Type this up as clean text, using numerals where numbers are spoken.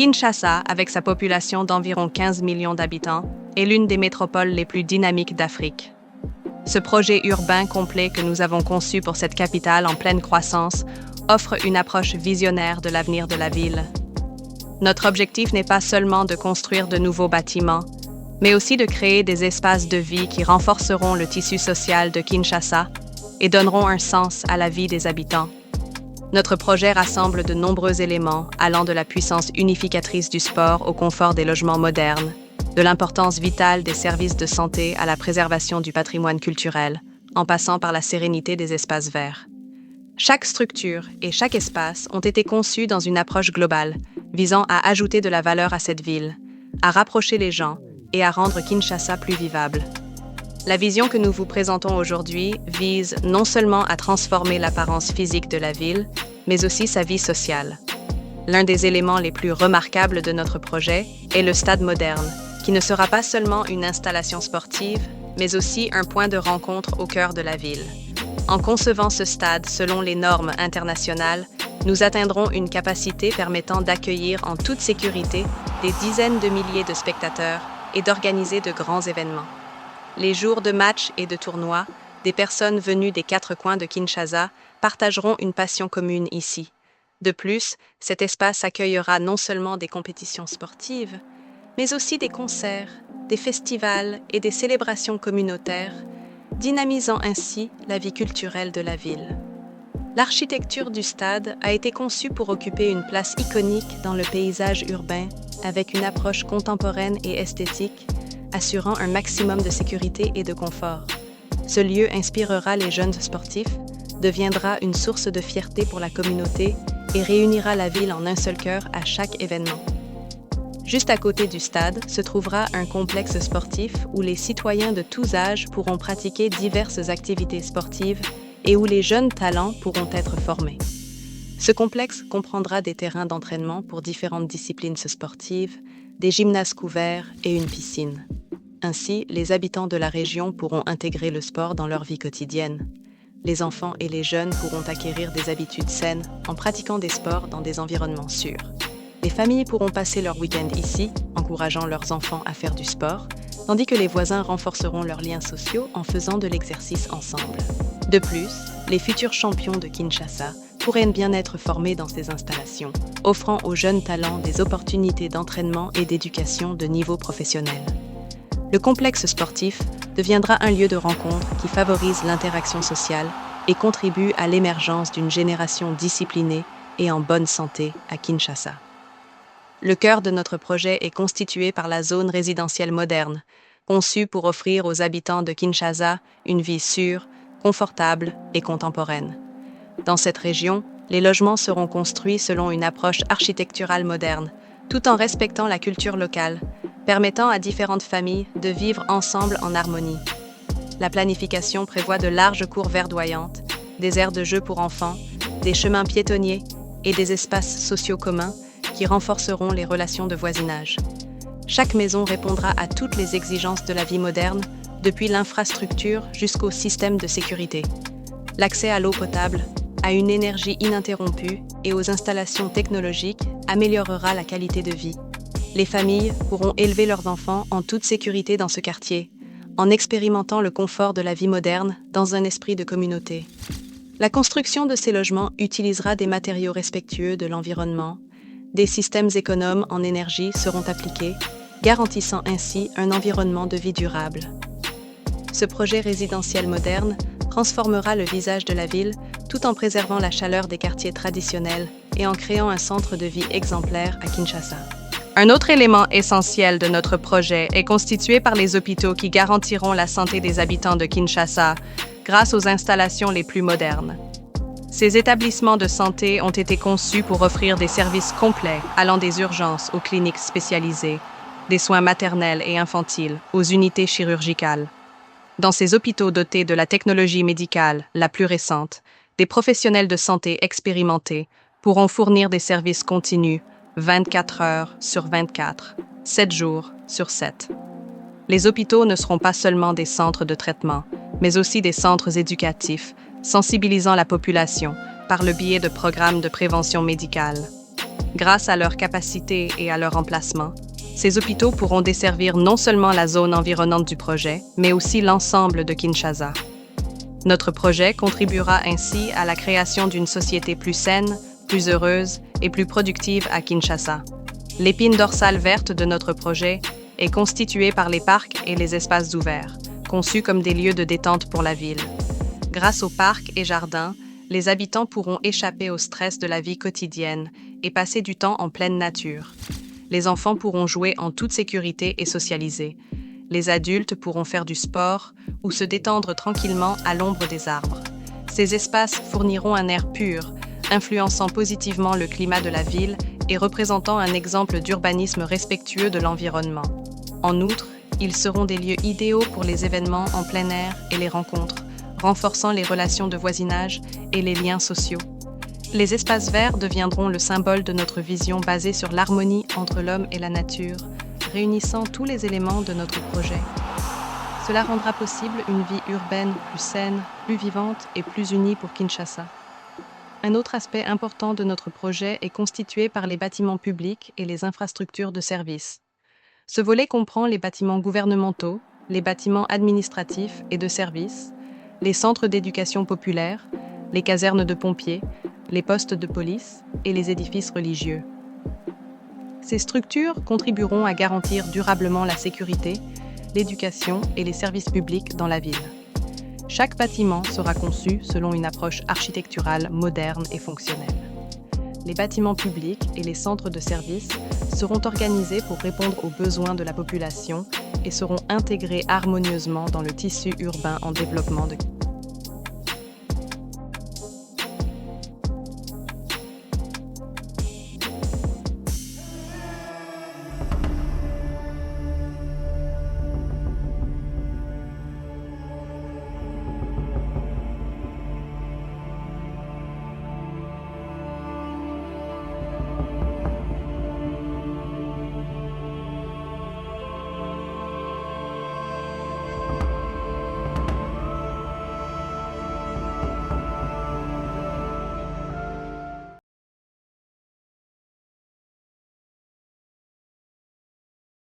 Kinshasa, avec sa population d'environ 15 millions d'habitants, est l'une des métropoles les plus dynamiques d'Afrique. Ce projet urbain complet que nous avons conçu pour cette capitale en pleine croissance offre une approche visionnaire de l'avenir de la ville. Notre objectif n'est pas seulement de construire de nouveaux bâtiments, mais aussi de créer des espaces de vie qui renforceront le tissu social de Kinshasa et donneront un sens à la vie des habitants. Notre projet rassemble de nombreux éléments allant de la puissance unificatrice du sport au confort des logements modernes, de l'importance vitale des services de santé à la préservation du patrimoine culturel, en passant par la sérénité des espaces verts. Chaque structure et chaque espace ont été conçus dans une approche globale, visant à ajouter de la valeur à cette ville, à rapprocher les gens et à rendre Kinshasa plus vivable. La vision que nous vous présentons aujourd'hui vise non seulement à transformer l'apparence physique de la ville, mais aussi sa vie sociale. L'un des éléments les plus remarquables de notre projet est le stade moderne, qui ne sera pas seulement une installation sportive, mais aussi un point de rencontre au cœur de la ville. En concevant ce stade selon les normes internationales, nous atteindrons une capacité permettant d'accueillir en toute sécurité des dizaines de milliers de spectateurs et d'organiser de grands événements. Les jours de matchs et de tournois, des personnes venues des quatre coins de Kinshasa partageront une passion commune ici. De plus, cet espace accueillera non seulement des compétitions sportives, mais aussi des concerts, des festivals et des célébrations communautaires, dynamisant ainsi la vie culturelle de la ville. L'architecture du stade a été conçue pour occuper une place iconique dans le paysage urbain avec une approche contemporaine et esthétique, assurant un maximum de sécurité et de confort. Ce lieu inspirera les jeunes sportifs, deviendra une source de fierté pour la communauté et réunira la ville en un seul cœur à chaque événement. Juste à côté du stade se trouvera un complexe sportif où les citoyens de tous âges pourront pratiquer diverses activités sportives et où les jeunes talents pourront être formés. Ce complexe comprendra des terrains d'entraînement pour différentes disciplines sportives, des gymnases couverts et une piscine. Ainsi, les habitants de la région pourront intégrer le sport dans leur vie quotidienne. Les enfants et les jeunes pourront acquérir des habitudes saines en pratiquant des sports dans des environnements sûrs. Les familles pourront passer leur week-end ici, encourageant leurs enfants à faire du sport, tandis que les voisins renforceront leurs liens sociaux en faisant de l'exercice ensemble. De plus, les futurs champions de Kinshasa pourraient bien être formés dans ces installations, offrant aux jeunes talents des opportunités d'entraînement et d'éducation de niveau professionnel. Le complexe sportif deviendra un lieu de rencontre qui favorise l'interaction sociale et contribue à l'émergence d'une génération disciplinée et en bonne santé à Kinshasa. Le cœur de notre projet est constitué par la zone résidentielle moderne, conçue pour offrir aux habitants de Kinshasa une vie sûre, confortable et contemporaine. Dans cette région, les logements seront construits selon une approche architecturale moderne, tout en respectant la culture locale, permettant à différentes familles de vivre ensemble en harmonie. La planification prévoit de larges cours verdoyantes, des aires de jeux pour enfants, des chemins piétonniers et des espaces sociaux communs qui renforceront les relations de voisinage. Chaque maison répondra à toutes les exigences de la vie moderne, depuis l'infrastructure jusqu'au système de sécurité. L'accès à l'eau potable, à une énergie ininterrompue et aux installations technologiques améliorera la qualité de vie. Les familles pourront élever leurs enfants en toute sécurité dans ce quartier, en expérimentant le confort de la vie moderne dans un esprit de communauté. La construction de ces logements utilisera des matériaux respectueux de l'environnement. Des systèmes économes en énergie seront appliqués, garantissant ainsi un environnement de vie durable. Ce projet résidentiel moderne transformera le visage de la ville tout en préservant la chaleur des quartiers traditionnels et en créant un centre de vie exemplaire à Kinshasa. Un autre élément essentiel de notre projet est constitué par les hôpitaux qui garantiront la santé des habitants de Kinshasa grâce aux installations les plus modernes. Ces établissements de santé ont été conçus pour offrir des services complets allant des urgences aux cliniques spécialisées, des soins maternels et infantiles aux unités chirurgicales. Dans ces hôpitaux dotés de la technologie médicale la plus récente, des professionnels de santé expérimentés pourront fournir des services continus 24 heures sur 24, 7 jours sur 7. Les hôpitaux ne seront pas seulement des centres de traitement, mais aussi des centres éducatifs, sensibilisant la population par le biais de programmes de prévention médicale. Grâce à leur capacité et à leur emplacement, ces hôpitaux pourront desservir non seulement la zone environnante du projet, mais aussi l'ensemble de Kinshasa. Notre projet contribuera ainsi à la création d'une société plus saine, plus heureuse et plus productive à Kinshasa. L'épine dorsale verte de notre projet est constituée par les parcs et les espaces ouverts, conçus comme des lieux de détente pour la ville. Grâce aux parcs et jardins, les habitants pourront échapper au stress de la vie quotidienne et passer du temps en pleine nature. Les enfants pourront jouer en toute sécurité et socialiser. Les adultes pourront faire du sport ou se détendre tranquillement à l'ombre des arbres. Ces espaces fourniront un air pur, influençant positivement le climat de la ville et représentant un exemple d'urbanisme respectueux de l'environnement. En outre, ils seront des lieux idéaux pour les événements en plein air et les rencontres, renforçant les relations de voisinage et les liens sociaux. Les espaces verts deviendront le symbole de notre vision basée sur l'harmonie entre l'homme et la nature, réunissant tous les éléments de notre projet. Cela rendra possible une vie urbaine plus saine, plus vivante et plus unie pour Kinshasa. Un autre aspect important de notre projet est constitué par les bâtiments publics et les infrastructures de services. Ce volet comprend les bâtiments gouvernementaux, les bâtiments administratifs et de services, les centres d'éducation populaire, les casernes de pompiers, les postes de police et les édifices religieux. Ces structures contribueront à garantir durablement la sécurité, l'éducation et les services publics dans la ville. Chaque bâtiment sera conçu selon une approche architecturale moderne et fonctionnelle. Les bâtiments publics et les centres de services seront organisés pour répondre aux besoins de la population et seront intégrés harmonieusement dans le tissu urbain en développement de